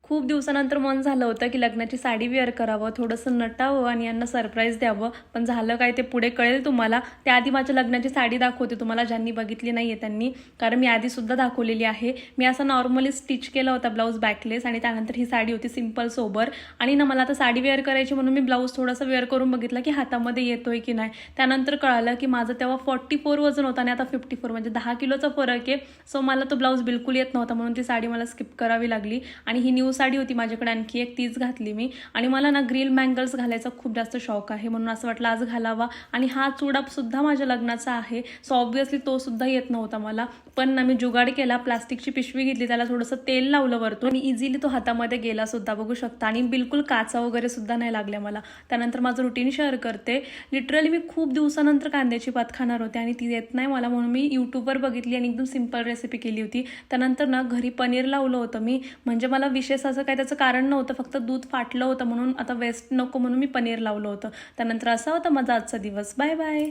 खूप दिवसानंतर मन झालं होतं की लग्नाची साडी वेअर करावं, थोडंसं नटावं आणि यांना सरप्राईज द्यावं. पण झालं काय ते पुढे कळेल तुम्हाला. त्याआधी माझ्या लग्नाची साडी दाखवते तुम्हाला, ज्यांनी बघितली नाही आहे त्यांनी, कारण मी आधीसुद्धा दाखवलेली आहे. मी असं नॉर्मली स्टिच केला होता ब्लाऊज बॅकलेस आणि त्यानंतर ही साडी होती सिम्पल सोबर. आणि ना मला आता साडी वेअर करायची म्हणून मी ब्लाऊज थोडासा वेअर करून बघितला की हातामध्ये येतोय की नाही. त्यानंतर कळालं की माझं तेव्हा 44 वजन होतं आणि आता 54 म्हणजे 10 किलोचा फरक आहे. सो मला तो ब्लाऊज बिलकुल येत नव्हता म्हणून ती साडी मला स्किप करावी लागली. आणि ही न्यू साडी होती माझ्याकडे आणखी एक, तीच घातली मी. आणि मला ना ग्रिल बँगल्स घालायचा खूप जास्त शौक आहे म्हणून असं वाटलं आज घालावा. आणि हा चुडा सुद्धा माझ्या लग्नाचा आहे. सो ऑब्व्हियसली तो सुद्धा येत नव्हता मला, पण ना मी जुगाड केला. प्लास्टिकची पिशवी घेतली, त्याला थोडंसं तेल लावलं वरतून आणि इझिली तो हातामध्ये गेला सुद्धा, बघू शकता. आणि बिलकुल काचा वगैरे सुद्धा नाही लागल्या मला. त्यानंतर माझं रुटीन शेअर करते. लिटरली मी खूप दिवसानंतर कांद्याची पात खाणार होते आणि ती येत नाही मला, म्हणून मी यूट्यूबवर बघितली आणि एकदम सिम्पल रेसिपी केली होती. त्यानंतर ना घरी पनीर लावलं होतं मी, म्हणजे मला विशेष असं काही त्याचं कारण नव्हतं, फक्त दूध फाटलं होतं म्हणून आता वेस्ट नको म्हणून मी पनीर लावलं होतं. त्यानंतर असा होता माझा आजचा दिवस. Bye bye.